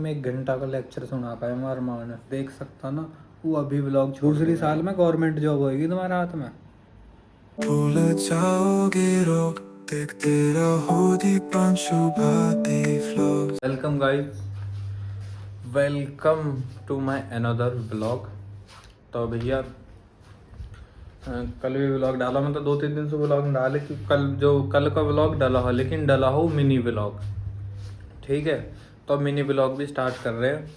में 1 घंटा का लेक्चर सुना पाए हमारे माँ ने, देख सकता ना वो अभी ब्लॉग। दूसरी साल में गवर्नमेंट जॉब होएगी तुम्हारे हाथ में। भूल जाओगे रोग देखते रहो Deepanshu Bhati vlog. Welcome guys, welcome to my another vlog. तो भैया कल भी व्लॉग डाला, मतलब 2-3 दिन से व्लॉग डाले कि कल का व्लॉग डाला हो, लेकिन डाला हो मिनी व्लॉग। ठीक है, तो अब मिनी व्लॉग भी स्टार्ट कर रहे हैं।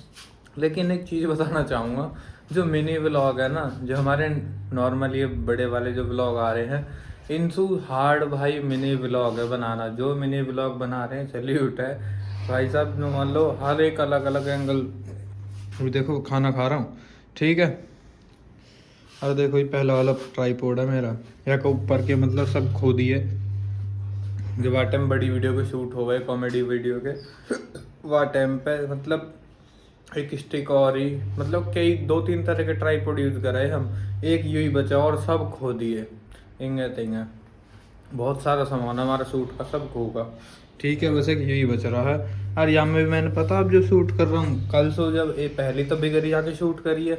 लेकिन एक चीज़ बताना चाहूँगा, जो मिनी व्लॉग है ना, जो हमारे नॉर्मल ये बड़े वाले जो व्लॉग आ रहे हैं, इनसू हार्ड भाई मिनी व्लॉग है बनाना। जो मिनी व्लॉग बना रहे हैं सैल्यूट है भाई साहब। मान लो हर एक अलग अलग एंगल। देखो खाना खा रहा हूँ, ठीक है, और देखो ये पहला वाला ट्राइपॉड है मेरा, या का ऊपर के मतलब सब खो दिए। जब आ टाइम बड़ी वीडियो के शूट हो गए, कॉमेडी वीडियो के, वह टाइम पे मतलब एक स्टिक और ही मतलब कई 2-3 तरह के ट्राइपॉड यूज़ करे हम, एक यू ही बचा और सब खो दिए। इंगे तिंगे बहुत सारा सामान हमारा शूट का सब खोगा। ठीक है, बस एक यही बच रहा है। और यहाँ में भी मैंने पता अब जो शूट कर रहा हूँ कल से, जब ये पहली तो बिगड़ी जाके शूट करी है,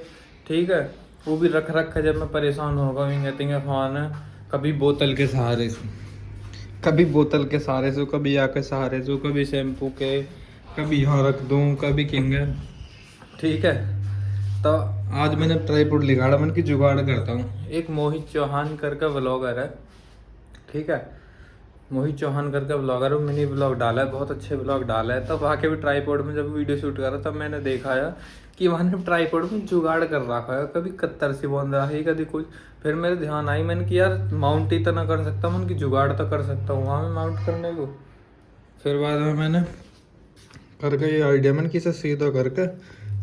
ठीक है, वो भी रख रख है। जब मैं परेशान होगा इंगे तिंगे फोन है, कभी बोतल के सहारे से, कभी बोतल के सहारे से, कभी आके सहारे से, कभी शैम्पू के, कभी यहाँ रख दूँ, कभी किंग है। ठीक है, तो आज मैंने ट्राइपॉड लिखाड़ा, मैंने की जुगाड़ करता हूँ। एक मोहित चौहान करके व्लॉगर है, ठीक है, मोहित चौहान करके व्लॉगर है, मिनी व्लॉग डाला है, बहुत अच्छे व्लॉग डाला है। तब आके भी ट्राइपॉड में जब वीडियो शूट कर रहा तब मैंने देखा है कि वहाँ ने ट्राइपॉड में जुगाड़ कर रखा है, कभी कत्तर से बांध रहा है, कभी कुछ। फिर मेरे ध्यान आई, मैंने कि यार माउंट ही तो ना कर सकता, मैंने कि जुगाड़ तो कर सकता हूँ वहाँ में माउंट करने को। फिर बाद में मैंने करके ये आइडिया मैंने कि इसे सीधा करके,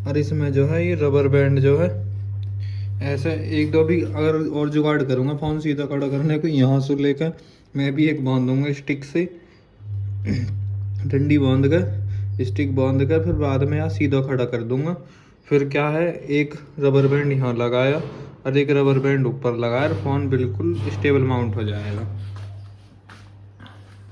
और इसमें जो है ये रबर बैंड जो है ऐसे एक दो भी अगर और जुगाड़ करूँगा फ़ोन सीधा खड़ा करने को, यहाँ से लेकर मैं भी एक बांध दूँगा स्टिक से, डंडी बांध कर, स्टिक बांध कर, फिर बाद में यहाँ सीधा खड़ा कर दूँगा। फिर क्या है, एक रबर बैंड यहाँ लगाया और एक रबर बैंड ऊपर लगाया, और फ़ोन बिल्कुल स्टेबल माउंट हो जाएगा।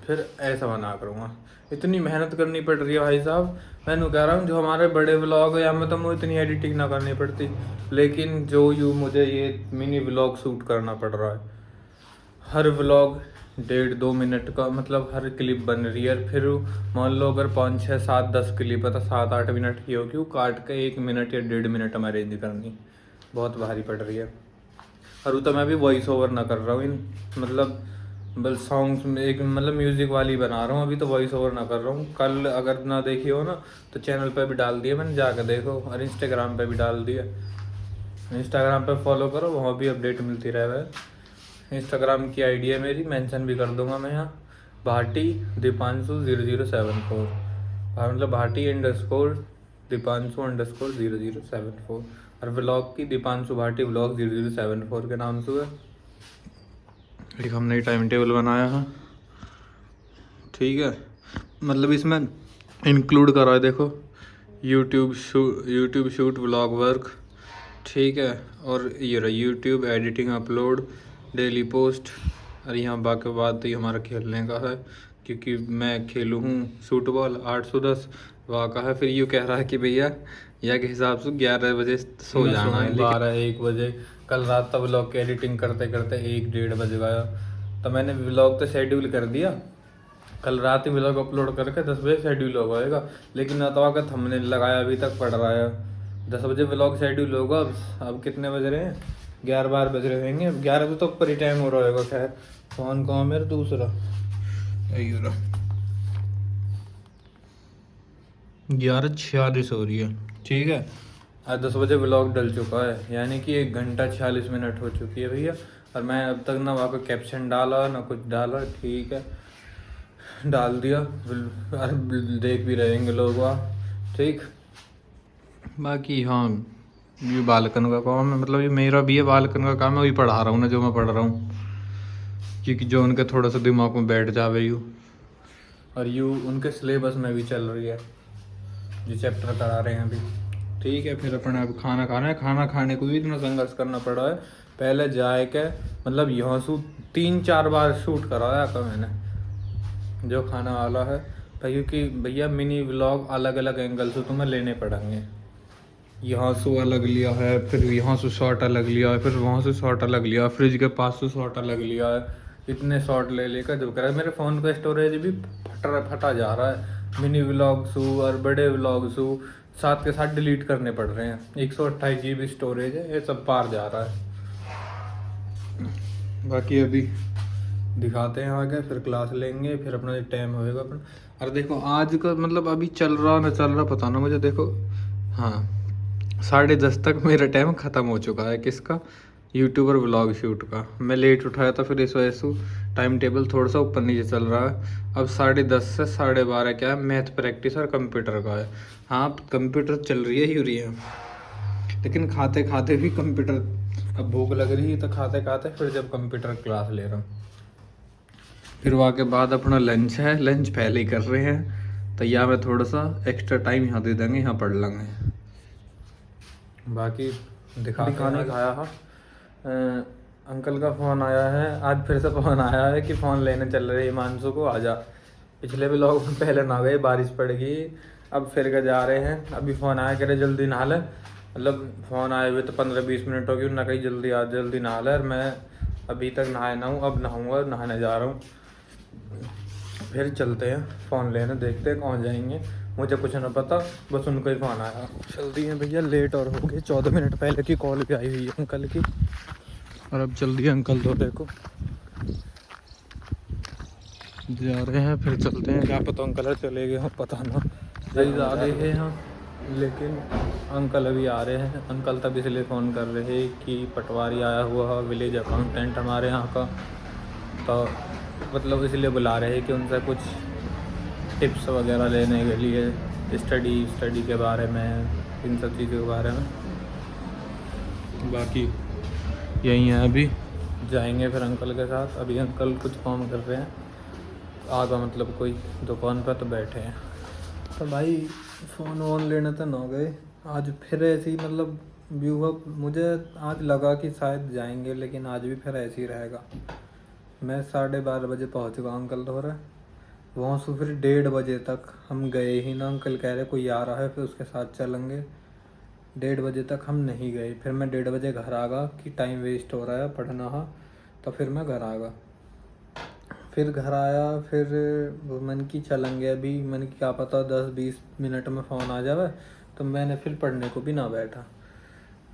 फिर ऐसा बना करूँगा। इतनी मेहनत करनी पड़ रही है भाई साहब। मैं कह रहा हूँ जो हमारे बड़े व्लॉग है, या में तो मुझे इतनी एडिटिंग ना करनी पड़ती, लेकिन जो मुझे ये मिनी व्लॉग शूट करना पड़ रहा है। हर व्लॉग 1.5-2 मिनट का, मतलब हर क्लिप बन रही है। फिर मान लो अगर 5-6-7-10 क्लिप है तो 7-8 मिनट की होगी, वो काट के 1 मिनट या 1.5 मिनट में अरेंज करनी बहुत भारी पड़ रही है। और वो तो मैं भी वॉइस ओवर ना कर रहा हूँ, मतलब बल सॉन्ग्स में एक मतलब म्यूज़िक वाली बना रहा हूँ अभी, तो वॉइस ओवर ना कर रहा हूँ। कल अगर ना देखी हो ना तो चैनल पे भी डाल दिया मैंने, जाकर देखो, और इंस्टाग्राम पे भी डाल दिया। इंस्टाग्राम पे फॉलो करो, वहाँ भी अपडेट मिलती रहे। इंस्टाग्राम की आईडी है मेरी, मेंशन भी कर दूंगा मैं यहाँ, भाटी दीपांशु 0074, मतलब भाटी _दीपांशु _0074, और व्लॉग की दीपांशु भाटी व्लॉग 0074 के नाम से है। एक हमने टाइम टेबल बनाया है, ठीक है, मतलब इसमें इंक्लूड करा है, देखो यूट्यूब शूट व्लॉग वर्क, ठीक है, और ये रहा YouTube editing upload daily post. और यहाँ बाकी बात ये हमारा खेलने का है, क्योंकि मैं खेलूँ हूँ फुटबॉल 810 वहाँ का है। फिर यूँ कह रहा है कि भैया यह के हिसाब से 11 बजे सो जाना है, 12-1 बजे। कल रात तक व्लॉग की एडिटिंग करते करते 1-1:30 बज गया। तो मैंने व्लॉग तो शेड्यूल कर दिया, कल रात ही व्लॉग अपलोड करके 10 बजे शेड्यूल हो जाएगा। लेकिन अतवा का थंबनेल लगाया अभी तक पड़ रहा है। 10 बजे व्लॉग शेड्यूल होगा। अब कितने बज रहे हैं, 11-12 बज रहे होंगे। 11 बजे तो ऊपर ही टाइम हो रहा होगा। खैर फोन कहाँ मेरा दूसरा, 11:46 हो रही है, ठीक है। आज 10 बजे व्लॉग डल चुका है, यानी कि 1 घंटा 46 मिनट हो चुकी है भैया। और मैं अब तक ना वहाँ का कैप्शन डाला ना कुछ डाला, ठीक है, डाल दिया, देख भी रहेंगे लोग वहाँ, ठीक। बाकी हाँ, ये बालकन का काम है, मतलब ये मेरा भी है, बालकन का काम है, वही पढ़ा रहा हूँ ना जो मैं पढ़ रहा हूँ, क्योंकि जो उनके थोड़ा सा दिमाग में बैठ जावे यूँ। और यूँ उनके सिलेबस में भी चल रही है, जो चैप्टर करा रहे हैं अभी, ठीक है। फिर अपने अब खाना खाना है, खाना खाने को भी इतना संघर्ष करना पड़ा है। पहले जाए के मतलब यहाँ से 3-4 बार शूट कराया था मैंने, जो खाना वाला है भाई क्योंकि भैया मिनी व्लॉग अलग अलग एंगल से तुम्हें लेने पड़ेंगे। यहाँ से अलग लिया है, फिर यहाँ से शॉट अलग लिया है, फिर वहाँ से शॉट अलग लिया, फ्रिज के पास से शॉट अलग लिया है। इतने शॉट ले लेकर जो करा मेरे फ़ोन का स्टोरेज भी फटा जा रहा है। मिनी व्लॉग्स हो और बड़े व्लॉग्स हो साथ के साथ डिलीट करने पड़ रहे हैं। 128 GB स्टोरेज है, ये सब पार जा रहा है। बाकी अभी दिखाते हैं आगे, फिर क्लास लेंगे, फिर अपना टाइम होएगा अपना। और देखो आज का मतलब अभी चल रहा ना चल रहा पता ना मुझे। देखो हाँ 10:30 तक मेरा टाइम ख़त्म हो चुका है। किसका? यूट्यूबर व्लॉग शूट का। मैं लेट उठाया था, फिर इस वजह से टाइम टेबल थोड़ा सा ऊपर नीचे चल रहा है। अब 10:30 से 12:30 क्या है, मैथ प्रैक्टिस और कंप्यूटर का है। हाँ कंप्यूटर चल रही है ही हो रही है, लेकिन खाते खाते भी कंप्यूटर। अब भूख लग रही है तो खाते खाते फिर जब कंप्यूटर क्लास ले रहा हूँ। फिर वहाँ के बाद अपना लंच है, लंच पहले ही कर रहे हैं तैयार। में थोड़ा सा एक्स्ट्रा टाइम यहाँ दे देंगे, यहाँ पढ़ लेंगे। बाकी खाना खाया है। अंकल का फ़ोन आया है, आज फिर से फ़ोन आया है कि फ़ोन लेने चल रहे हिमांशु को, आजा। पिछले भी लोग पहले ना गए, बारिश पड़ गई, अब फिर के जा रहे हैं। अभी फ़ोन आया, कह रहे जल्दी नहा ले। मतलब फ़ोन आए हुए तो 15-20 मिनट हो गई ना, कहीं जल्दी आ जल्दी नहा ले। और मैं अभी तक नहाया ना हूँ, अब नहाऊँगा, नहाने जा रहा हूँ। फिर चलते हैं फ़ोन लेने, देखते हैं कौन जाएंगे। मुझे कुछ ना पता, बस उनको ही फ़ोन आया। जल्दी है भैया, लेट और हो गए। 14 मिनट पहले की कॉल भी आई हुई है अंकल की, और अब जल्दी अंकल तो देखो जा रहे हैं। फिर चलते हैं, क्या पता अंकल चले गए हों, पता ना। सही आ गए हैं हम, लेकिन अंकल अभी आ रहे हैं। अंकल तब इसलिए फ़ोन कर रहे कि पटवारी आया हुआ है, विलेज अकाउंटेंट हमारे यहाँ का, तो मतलब इसलिए बुला रहे हैं कि उनसे कुछ टिप्स वगैरह लेने के लिए, स्टडी के बारे में, इन सब चीज़ों के बारे में। बाकी यही है, अभी जाएंगे फिर अंकल के साथ। अभी अंकल कुछ काम कर रहे हैं आगे, मतलब कोई दुकान पर तो बैठे हैं। तो भाई फ़ोन वोन लेने तो ना गए आज, फिर ऐसे ही मतलब व्यू अप। मुझे आज लगा कि शायद जाएंगे, लेकिन आज भी फिर ऐसे ही रहेगा। मैं 12:30 बजे पहुँचूँगा अंकल धोरे, वहाँ से फिर 1:30 बजे तक हम गए ही ना। अंकल कह रहे कोई आ रहा है फिर उसके साथ चलेंगे। 1:30 बजे तक हम नहीं गए, फिर मैं 1:30 बजे घर आ गया कि टाइम वेस्ट हो रहा है, पढ़ना है। तो फिर मैं घर आ गया, फिर घर आया, फिर मन की चलेंगे। अभी मन की क्या पता 10-20 मिनट में फ़ोन आ जावे, तो मैंने फिर पढ़ने को भी ना बैठा।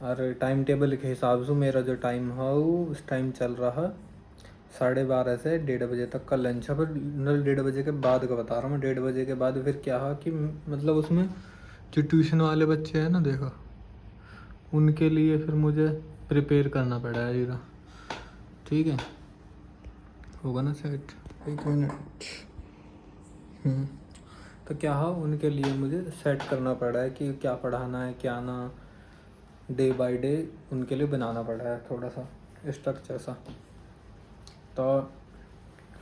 और टाइम टेबल के हिसाब से मेरा जो टाइम है वो उस टाइम चल रहा है 12:30 से 1:30 बजे तक का लंच है। फिर 1:30 बजे के बाद का बता रहा हूँ। 1:30 बजे के बाद फिर क्या है कि मतलब उसमें जो ट्यूशन वाले बच्चे हैं ना, देखो उनके लिए फिर मुझे प्रिपेयर करना पड़ा है जीरा। ठीक है, होगा ना सेट? 1 मिनट। तो क्या है, उनके लिए मुझे सेट करना पड़ा है कि क्या पढ़ाना है क्या ना, डे बाय डे उनके लिए बनाना पड़ा है थोड़ा सा स्ट्रक्चर सा। तो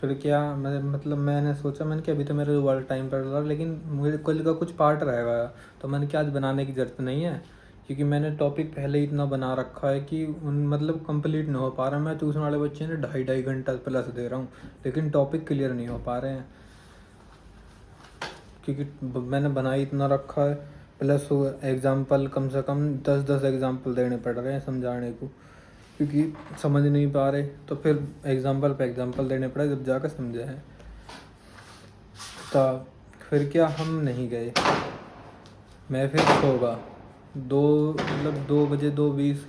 फिर क्या मैंने सोचा, मैंने कि अभी तो मेरे वर्ल्ड टाइम पड़ रहा, लेकिन मुझे कल का कुछ पार्ट रहेगा, तो मैंने क्या आज बनाने की ज़रूरत नहीं है, क्योंकि मैंने टॉपिक पहले ही इतना बना रखा है कि उन मतलब कंप्लीट नहीं हो पा रहा। मैं ट्यूशन वाले बच्चे ने 2.5 घंटा प्लस दे रहा हूँ, लेकिन टॉपिक क्लियर नहीं हो पा रहे हैं, क्योंकि मैंने बना इतना रखा है। प्लस एग्ज़ाम्पल कम से कम 10-10 एग्ज़ाम्पल देने पड़ रहे हैं समझाने को, क्योंकि समझ नहीं पा रहे, तो फिर एग्ज़ाम्पल पे एग्ज़ाम्पल देने पड़े जब जाकर समझे हैं। तो फिर क्या हम नहीं गए, मैं फिर सोगा 2 बजे 2:20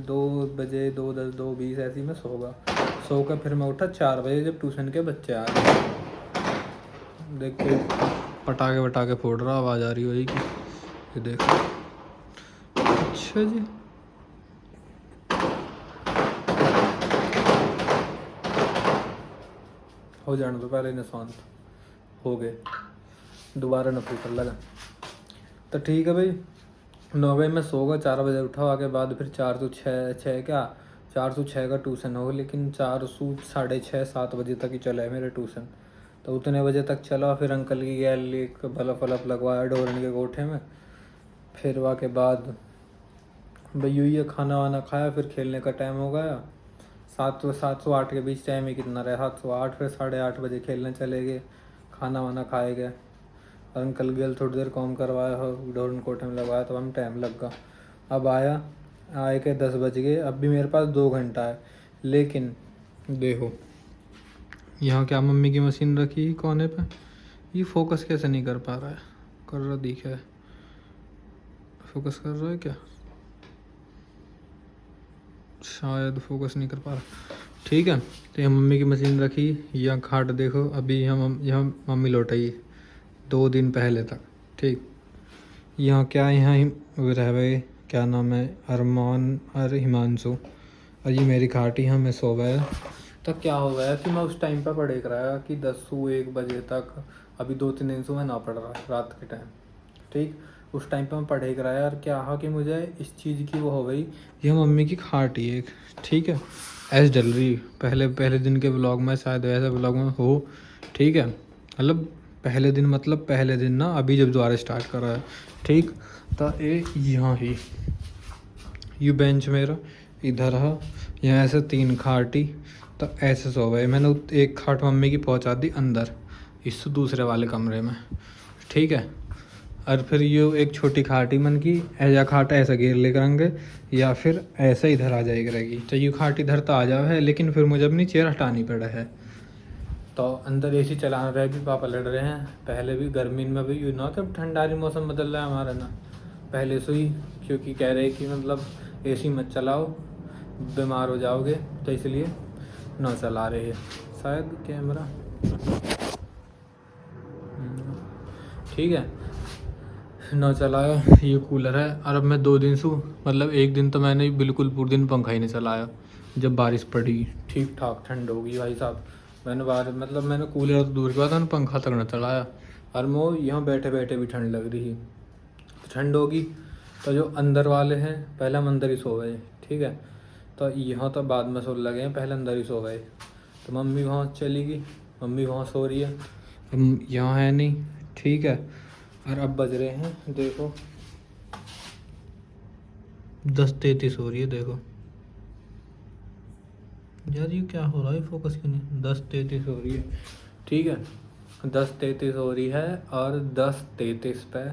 2 बजे 2:10 2:20 ऐसे ही मैं सो कर फिर मैं उठा 4 बजे जब ट्यूशन के बच्चे आ गए। देख के पटाखे वटाखे फोड़ रहा, आवाज़ आ रही होगी, ये देखो। अच्छा जी, हो जाने दो, पहले इन्हें शांत हो गए, दोबारा न फिकर लगा। तो ठीक है भाई, 9 बजे मैं सो गया, 4 बजे उठा। आके बाद फिर 4 से 6 क्या 4 से 6 का ट्यूशन हो, लेकिन 4 से 6:30 7 बजे तक ही चला है मेरा ट्यूशन। तो उतने बजे तक चला, फिर अंकल की गैलरी बल्ब वल्ब लगवाया डोरन के कोठे में। फिर वहाँ के बाद भाई ये खाना वाना खाया, फिर खेलने का टाइम हो गया। 7 से 8 के बीच टाइम ही कितना रहा, 7 से 8, फिर 8:30 बजे खेलने चले गए, खाना वाना खाए गए। और अंकल गेल थोड़ी देर काम करवाया हो, डोरन कोठे में लगवाया, तो हम टाइम लग गया। अब आए के 10 बज गए, अब भी मेरे पास 2 घंटा है। लेकिन देखो यहाँ क्या मम्मी की मशीन रखी कोने पे, ये फोकस कैसे नहीं कर पा रहा है, कर रहा दिखा है, फोकस कर रहा है क्या, शायद फोकस नहीं कर पा रहा। ठीक है, तो यहाँ मम्मी की मशीन रखी, यहाँ खाट देखो, अभी यहाँ मम्मी लौटाई 2 दिन पहले तक। ठीक, यहाँ क्या, यहाँ रह गए, क्या नाम है, अरमान और हिमांशु, और ये मेरी खाट, यहाँ मैं सो गया। तो क्या हो गया कि मैं उस टाइम पर पढ़े कराया कि 10 1 बजे तक, अभी 2 3 दिन से मैं ना पढ़ रहा रात के टाइम। ठीक, उस टाइम पे मैं पढ़े कराया, और क्या है कि मुझे इस चीज़ की वो हो गई, ये मम्मी की खाट ही एक, ठीक है, ऐसे डल रही। पहले दिन के ब्लॉग में शायद वैसे ब्लॉग में हो, ठीक है, मतलब पहले दिन, मतलब पहले दिन ना, अभी जब दोबारा स्टार्ट करा है। ठीक, तो ये यहाँ ही ये बेंच मेरा इधर है, यहाँ ऐसे 3 खाटी, तो ऐसे सो गए। मैंने एक खाट मम्मी की पहुँचा दी अंदर इस दूसरे वाले कमरे में। ठीक है, और फिर ये एक छोटी खाटी मन की, ऐसा खाट ऐसा घेर ले करेंगे, या फिर ऐसे इधर आ जाएगी रहेगी। तो ये खाट इधर तो आ जाओ है, लेकिन फिर मुझे अपनी चेयर हटानी पड़ा है। तो अंदर एसी चला रहे भी, पापा लड़ रहे हैं। पहले भी गर्मी में भी ना, तब ठंडारी मौसम बदल रहा है हमारा ना, पहले से ही, क्योंकि कह रहे कि मतलब एसी मत चलाओ, बीमार हो जाओगे, तो इसलिए ना चला रहे हैं शायद कैमरा। ठीक है, ना चलाया, ये कूलर है। और अब मैं 2 दिन से, मतलब एक दिन तो मैंने बिल्कुल पूरे दिन पंखा ही नहीं चलाया, जब बारिश पड़ी ठीक ठाक ठंड होगी भाई साहब। मैंने मैंने कूलर तो दूर की बात है, पंखा तक ना चलाया। और मैं यहाँ बैठे बैठे भी ठंड लग रही, तो ठंड होगी। तो जो अंदर वाले हैं, पहले हम अंदर ही सो गए। ठीक है, तो यहाँ तो बाद में सो लगे हैं, पहले अंदर ही सो गए। तो मम्मी वहाँ चली गई, मम्मी वहाँ सो रही है, हम यहाँ है नहीं। ठीक है, और अब बज रहे हैं देखो 10:33 हो रही है। देखो यार ये क्या हो रहा है, फोकस क्यों नहीं, 10:33 हो रही है। ठीक है, 10:33 हो रही है, और 10:33 पे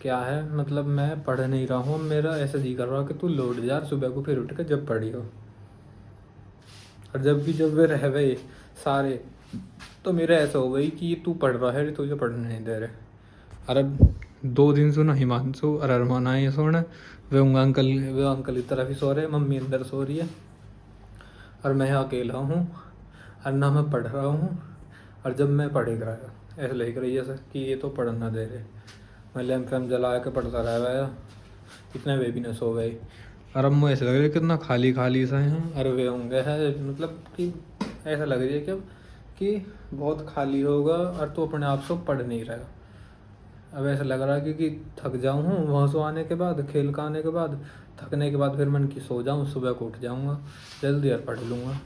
क्या है, मतलब मैं पढ़ नहीं रहा हूँ। मेरा ऐसा जी कर रहा है कि तू लौट जा सुबह को, फिर उठ कर जब पढ़ी हो। और जब वे रह गए सारे, तो मेरा ऐसा हो गई कि तू पढ़ रहा है, तुझे पढ़ने नहीं दे रहे। और अब 2 दिन से ना हिमांशु और अरमान आए सोने, वे अंकल की तरफ ही सो रहे, मम्मी अंदर सो रही है, और मैं अकेला हूँ, और ना मैं पढ़ रहा हूँ। और जब मैं पढ़े कराया, ऐसा लग रही है सर कि ये तो पढ़ ना दे रहे। मैं लैम्प वैम्प जला के पढ़ता रह गया, इतने वे भी न सो गए। और अब मुझे ऐसा लग रहा है कितना खाली खाली सा है, और वे होंगे है, मतलब कि ऐसा लग रही है कि बहुत खाली होगा, और तो अपने आप से पढ़ नहीं रहा। अब ऐसा लग रहा है कि थक जाऊँ हूँ वहाँ से आने के बाद, खेल का आने के बाद, थकने के बाद फिर मन की सो जाऊँ, सुबह को उठ जाऊँगा जल्दी और पढ़ लूँगा।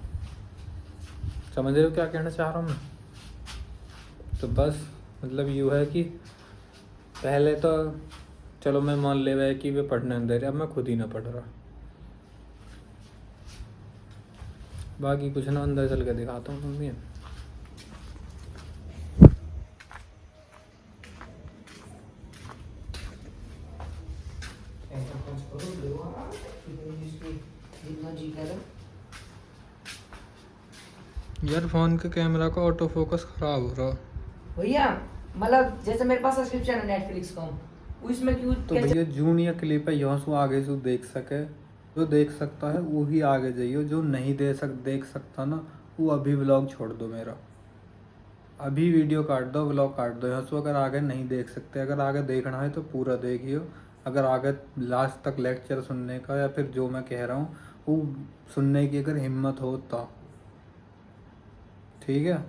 समझ रहे हो क्या कहना चाह रहा हूँ मैं? तो बस मतलब यूँ है कि पहले तो चलो मैं मान ले रहा है कि वे पढ़ने अंदर है, अब मैं खुद ही ना पढ़ रहा। बाकी कुछ ना, अंदर चल के दिखाता हूँ मम्मी। यार फोन के कैमरा का ऑटो फोकस खराब हो रहा भैया, मतलब जैसे मेरे पास सब्सक्रिप्शन है नेटफ्लिक्स का, उसमें क्यों तो भैया जून या क्लिप है, यहाँ से आगे से देख सके, जो देख सकता है वो ही आगे जाइए, जो नहीं देख सकता ना, वो अभी व्लॉग छोड़ दो मेरा, अभी वीडियो काट दो, व्लॉग काट दो यहाँ से। अगर आगे नहीं देख सकते, अगर आगे देखना है तो पूरा देखियो। अगर आगे लास्ट तक लेक्चर सुनने का, या फिर जो मैं कह रहा हूँ वो सुनने की अगर हिम्मत हो तो ठीक है।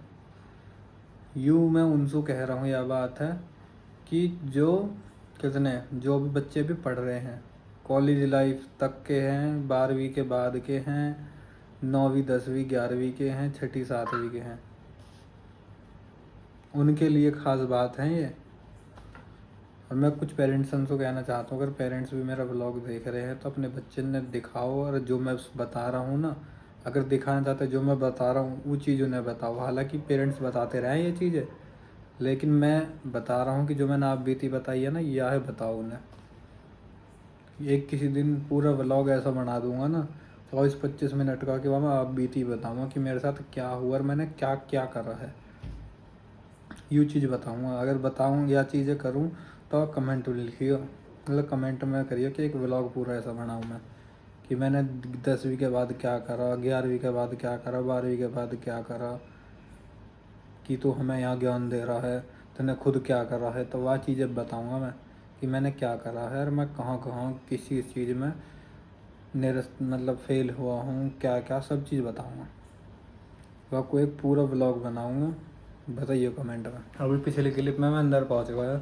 यूँ मैं उनसे कह रहा हूँ, यह बात है कि जो भी बच्चे भी पढ़ रहे हैं, कॉलेज लाइफ तक के हैं, 12वीं के बाद के हैं, 9वीं 10वीं 11वीं के हैं, 6ठी 7वीं के हैं, उनके लिए ख़ास बात है ये। और मैं कुछ पेरेंट्स को कहना चाहता हूँ, अगर पेरेंट्स भी मेरा व्लॉग देख रहे हैं तो अपने बच्चे ने दिखाओ, और जो मैं बता रहा हूँ ना, अगर दिखाना चाहते जो मैं बता रहा हूँ वो चीज़ उन्हें बताओ। हालांकि पेरेंट्स बताते रहे ये चीज़ें, लेकिन मैं बता रहा हूँ कि जो मैंने आप बीती बताई है ना, यह है बताओ उन्हें। एक किसी दिन पूरा व्लॉग ऐसा बना दूंगा ना 24-25 मिनट का, कि वहाँ मैं आप बीती बताऊँगा कि मेरे साथ क्या हुआ और मैंने क्या क्या करा है। यूँ चीज़ बताऊँगा। अगर बताऊँ या चीज़ें करूँ तो आप कमेंट में लिखिए, मतलब कमेंट में करिए कि एक व्लॉग पूरा ऐसा बनाऊँ मैं, कि मैंने 10वीं के बाद क्या करा, 11वीं के बाद क्या करा, 12वीं के बाद क्या करा, कि तू हमें यहाँ ज्ञान दे रहा है, तूने खुद क्या करा है। तो वह चीज़ें बताऊँगा मैं कि मैंने क्या करा है और मैं कहाँ कहाँ किस किस चीज़ में निरस्त मतलब फेल हुआ हूँ, क्या क्या सब चीज़ बताऊँगा। तो आपको एक पूरा व्लॉग बनाऊँगा, बताइए कमेंट में। अभी पिछले क्लिप में मैं अंदर पहुँच गया,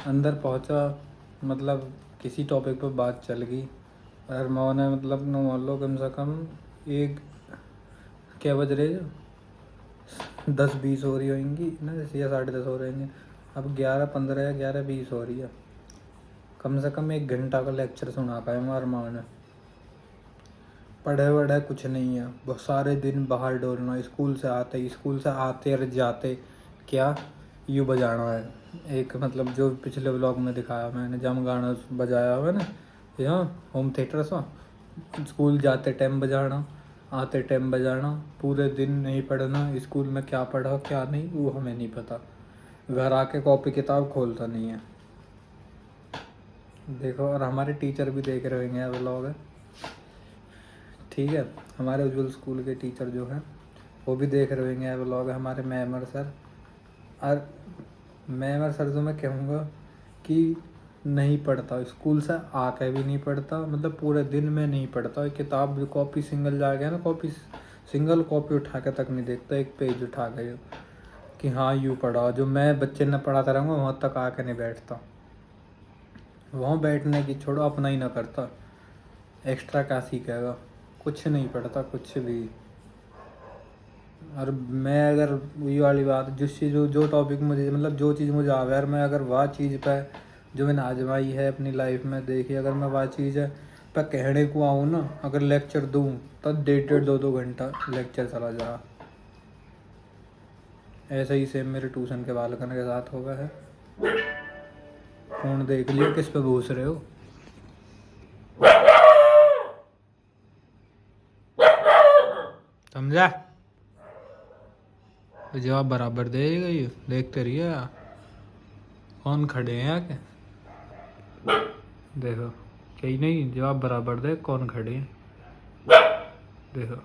अंदर पहुँचा मतलब किसी टॉपिक पर बात चल गई और मैंने मतलब न मान लो कम से कम एक क्या बज रहे जो 10-20 हो रही होंगी ना, जैसे या 10:30 हो रहे हैं। अब 11:15 या 11:20 हो रही है। कम से कम 1 घंटा का लेक्चर सुना पाए हमारे माँ ने। पढ़े वढ़े कुछ नहीं है, बहुत सारे दिन बाहर डोलना, स्कूल से आते और जाते क्या यूँ बजाना है। एक मतलब जो पिछले व्लॉग में दिखाया मैंने, जब गाना बजाया हुआ है ना यहाँ होम थिएटर सा, स्कूल जाते टाइम बजाना, आते टाइम बजाना, पूरे दिन नहीं पढ़ना, स्कूल में क्या पढ़ा क्या नहीं वो हमें नहीं पता, घर आके कॉपी किताब खोलता नहीं है। देखो, और हमारे टीचर भी देख रहे होंगे व्लॉग है, ठीक है। हमारे उज्जवल स्कूल के टीचर जो हैं वो भी देख रहे होंगे व्लॉग, हमारे मैमर सर। और मैमर सर तो मैं कहूँगा कि नहीं पढ़ता, स्कूल से आके भी नहीं पढ़ता, मतलब पूरे दिन में नहीं पढ़ता, किताब भी कॉपी सिंगल जा गया ना, कॉपी सिंगल कॉपी उठा के तक नहीं देखता, एक पेज उठा के कि हाँ यूँ पढ़ा। जो मैं बच्चे ने पढ़ाता रहूँगा वहाँ तक आके नहीं बैठता, वहाँ बैठने की छोड़ो अपना ही ना करता, एक्स्ट्रा क्या सीखेगा, कुछ नहीं पढ़ता कुछ भी। और मैं अगर वही वाली बात, जिस चीज़ जो टॉपिक मुझे मतलब जो चीज़ मुझे आवे यार, मैं अगर वह चीज़ पे जो मैंने आजमाई है अपनी लाइफ में देखी, अगर मैं वह चीज़ पे कहने को आऊँ ना, अगर लेक्चर दूँ तब 1.5-2 घंटा लेक्चर चला जा। ऐसा ही सेम मेरे ट्यूशन के बालकन के साथ हो गया है। फोन देख लियो, किस पे घूस रहे हो। समझा? तो जवाब बराबर देगा, ये देखते रहिए। कौन खड़े हैं आके देखो, कहीं नहीं जवाब बराबर दे, कौन खड़े हैं देखो।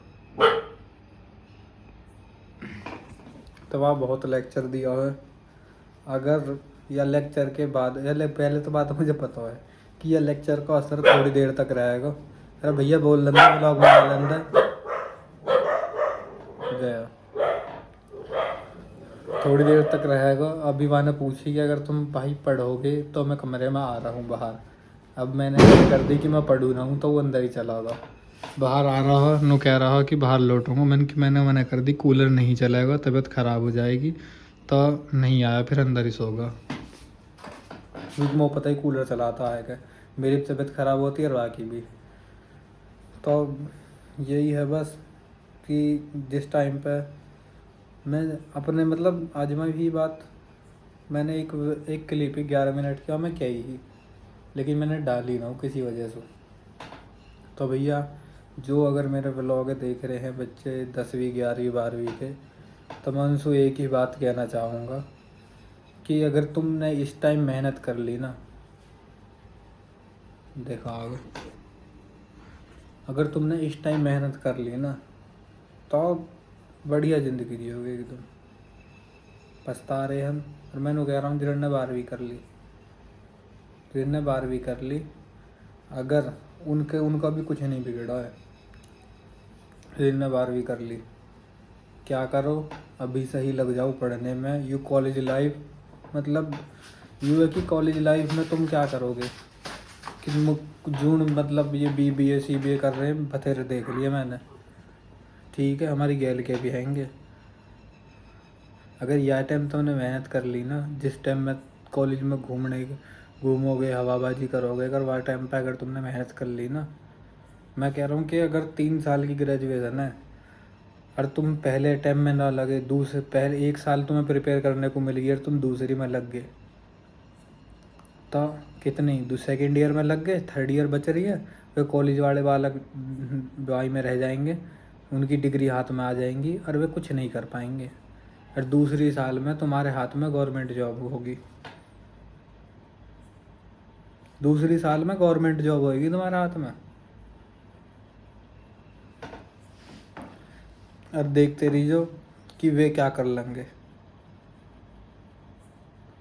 तो आप बहुत लेक्चर दिया है, अगर या लेक्चर के बाद या पहले तो बात मुझे पता है कि यह लेक्चर का असर थोड़ी देर तक रहेगा। अरे भैया बोल लेंगे ब्लॉग बना लेंगे, गया थोड़ी देर तक रहेगा। अभी मैंने पूछी कि अगर तुम भाई पढ़ोगे तो मैं कमरे में आ रहा हूँ बाहर। अब मैंने कर दी कि मैं पढ़ूँ ना हूँ, तो वो अंदर ही चला गया। बाहर आ रहा नो कह रहा कि बाहर लौटूंगा, मैंने मना कर दी, कूलर नहीं चलेगा, तबीयत ख़राब हो जाएगी। तो नहीं आया, फिर अंदर ही सोगा, क्योंकि मुझे पता ही कूलर चलाता है क्या, मेरी तबीयत ख़राब होती है और बाकी भी। तो यही है बस कि जिस टाइम पे मैं अपने मतलब आजमाई हुई बात, मैंने एक क्लिप ही 11 मिनट की मैं क्या ही, लेकिन मैंने डाली ना हो किसी वजह से। तो भैया जो अगर मेरे व्लॉग देख रहे हैं बच्चे 10वीं 11वीं 12वीं के, तो मैं उनसे एक ही बात कहना चाहूँगा कि अगर तुमने इस टाइम मेहनत कर ली ना, देखा आगे, अगर तुमने इस टाइम मेहनत कर ली ना तो बढ़िया ज़िंदगी जियोगे एकदम। पछता रहे हम, और मैंने कह रहा हूँ जिन्होंने 12वीं कर ली, जिन्होंने 12वीं कर ली, अगर उनका भी कुछ नहीं बिगड़ा है, जिन्होंने 12वीं कर ली, क्या करो अभी सही लग जाओ पढ़ने में। यू कॉलेज लाइफ मतलब यू है कि कॉलेज लाइफ में तुम क्या करोगे कि जून मतलब ये BBA CBA कर रहे हैं, बथेरे देख लिए मैंने, ठीक है। हमारी गैल के भी हैंगे। अगर यह टाइम तुमने मेहनत कर ली ना, जिस टाइम में कॉलेज में घूमोगे हवाबाजी करोगे, अगर वह टाइम पे अगर तुमने मेहनत कर ली ना, मैं कह रहा हूँ कि अगर 3 साल की ग्रेजुएशन है और तुम पहले अटैम्प्ट में ना लगे, दूसरे पहले 1 साल तुम्हें प्रिपेयर करने को मिल गई और तुम दूसरी में लग गए, तो कितनी सेकेंड ईयर में लग गए, थर्ड ईयर बच रही है, वे कॉलेज वाले बालक दवाई में रह जाएंगे, उनकी डिग्री हाथ में आ जाएंगी और वे कुछ नहीं कर पाएंगे। और दूसरी साल में तुम्हारे हाथ में गवर्नमेंट जॉब होगी, दूसरी साल में गवर्नमेंट जॉब होगी तुम्हारे हाथ में। और देखते रहियो कि वे क्या कर लेंगे,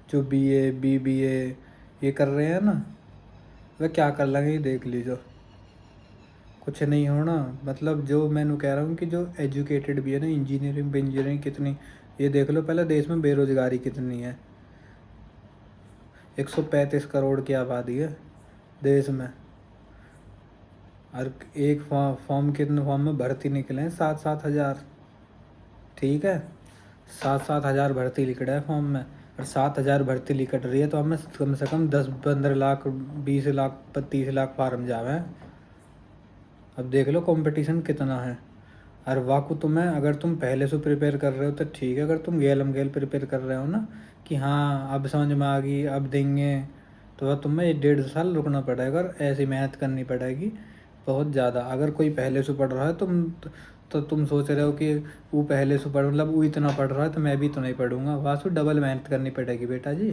जो BA BBA ये कर रहे हैं ना, वे क्या कर लेंगे ये देख लीजिए। कुछ नहीं होना, मतलब जो मैंने कह रहा हूँ कि जो एजुकेटेड भी है ना, इंजीनियरिंग कितनी, ये देख लो पहले देश में बेरोजगारी कितनी है। 135 करोड़ की आबादी है देश में, और एक फॉर्म कितने फॉर्म में भर्ती निकले हैं 7-7 हज़ार, ठीक है, 7-7 हज़ार भर्ती लिख रहा है फॉर्म में, और 7 हज़ार भर्ती लिखट रही है तो हमें कम से कम 10-15 लाख 20 लाख 30 लाख फार्म जावे। अब देख लो कंपटीशन कितना है। और वाकू तुम्हें, अगर तुम पहले से प्रिपेयर कर रहे हो तो ठीक है, अगर तुम गेल प्रिपेयर कर रहे हो ना कि हाँ अब समझ में आ गई अब देंगे, तो वह तुम्हें 1.5 साल रुकना पड़ेगा और ऐसी मेहनत करनी पड़ेगी बहुत ज़्यादा। अगर कोई पहले से पढ़ रहा है तो तुम सोच रहे हो कि वो पहले से पढ़, मतलब वो इतना पढ़ रहा है तो मैं भी तो नहीं पढ़ूंगा, वासु डबल मेहनत करनी पड़ेगी बेटा जी,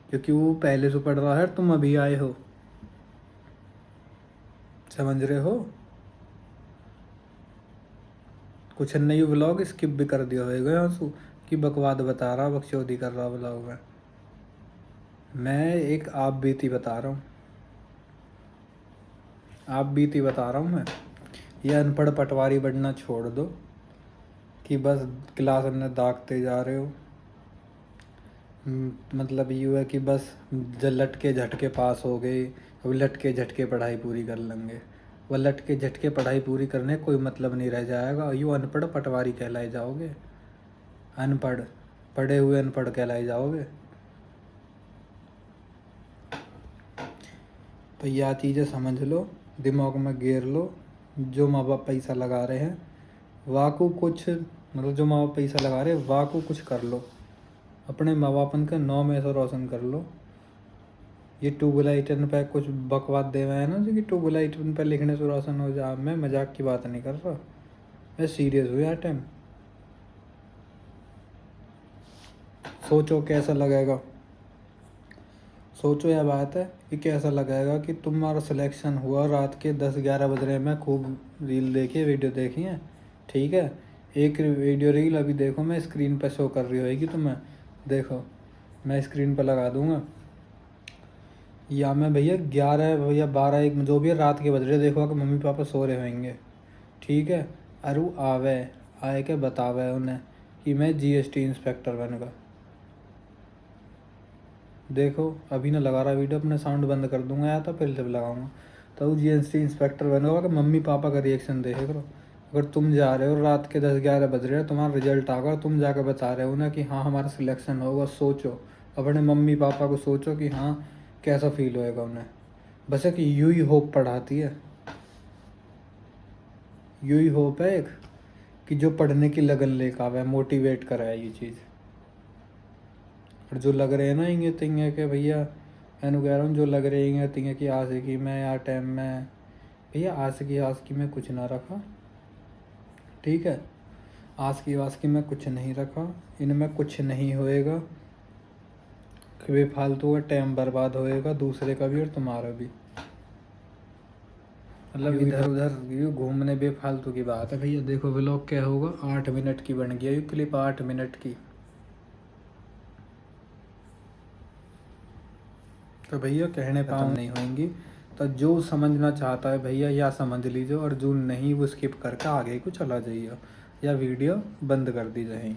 क्योंकि वो पहले से पढ़ रहा है तुम अभी आए हो, समझ रहे हो। कुछ नहीं व्लॉग स्किप भी कर दिया होगा आंसू कि बकवाद बता रहा, बकचोदी कर रहा व्लॉग में। मैं एक आप बीती बता रहा हूँ, आप बीती बता रहा हूँ मैं। ये अनपढ़ पटवारी बनना छोड़ दो कि बस क्लास में दागते जा रहे हो। मतलब ये है कि बस लटके झटके पास हो गए, अब लटके झटके पढ़ाई पूरी कर लेंगे। वह लटके झटके पढ़ाई पूरी करने कोई मतलब नहीं रह जाएगा, यूँ अनपढ़ पटवारी कहलाए जाओगे, अनपढ़ पढ़े हुए अनपढ़ कहलाए जाओगे। तो यह चीज़ें समझ लो, दिमाग में गेर लो। जो माँ बाप पैसा लगा रहे हैं वाकू कुछ, मतलब जो माँ बाप पैसा लगा रहे हैं वाकू कुछ कर लो, अपने माँ बापन का नाम ऐसा रोशन कर लो। ये ट्यूबलाइटन पे कुछ बकवाद दे रहे हैं ना जो कि ट्यूबलाइटन पे लिखने से रोशन हो जा, मैं मजाक की बात नहीं कर रहा, मैं सीरियस हूँ यार। टाइम सोचो कैसा लगेगा, सोचो यह बात है कि कैसा लगेगा कि तुम्हारा सिलेक्शन हुआ रात के 10-11 बज रहे में, खूब रील देखी वीडियो देखी है, ठीक है। एक वीडियो रील अभी देखो मैं स्क्रीन पर शो कर रही होगी तुम्हें, देखो मैं स्क्रीन पर लगा दूंगा, या मैं भैया 11 या 12-1 जो भी है रात के बज रहे, देखो कि मम्मी पापा सो रहे होंगे, ठीक है। और वो आए के बतावे उन्हें कि मैं GST इंस्पेक्टर बनूँगा। देखो अभी ना लगा रहा वीडियो, अपने साउंड बंद कर दूंगा या तो फिर से लगाऊंगा, तो वो GST इंस्पेक्टर बनोगा कि मम्मी पापा का रिएक्शन देखे करो। अगर तुम जा रहे हो रात के 10-11 बज रहे हो, तुम्हारा रिजल्ट आगा, तुम जाकर बता रहे हो ना कि हाँ हमारा सिलेक्शन होगा, सोचो अपने मम्मी पापा को, सोचो कि हाँ कैसा फील होएगा उन्हें। बस एक यू ही होप पढ़ाती है, यू ही होप है एक कि जो पढ़ने की लगन लेकर आवे, मोटिवेट कराए ये चीज़। और जो लग रहे हैं ना इंगे तिंगे के भैया, मैं कह रहा हूँ जो लग रहे हैं इंगे तिंगे की आशिकी में यार टाइम में, भैया आशिकी में कुछ ना रखा, ठीक है। आशिकी में कुछ नहीं रखा, इनमें कुछ नहीं होएगा, बेफालतू का टाइम बर्बाद होएगा दूसरे का भी और तुम्हारा भी। मतलब इधर उधर घूमने बेफालतू की बात है भैया। देखो व्लॉग क्या होगा, 8 मिनट की बन गया ये क्लिप, 8 मिनट की। तो भैया कहने पाऊँ नहीं होंगी, तो जो समझना चाहता है भैया या समझ लीजिए, और जो नहीं वो स्किप करके आगे को चला जाइए या वीडियो बंद कर दी जाए।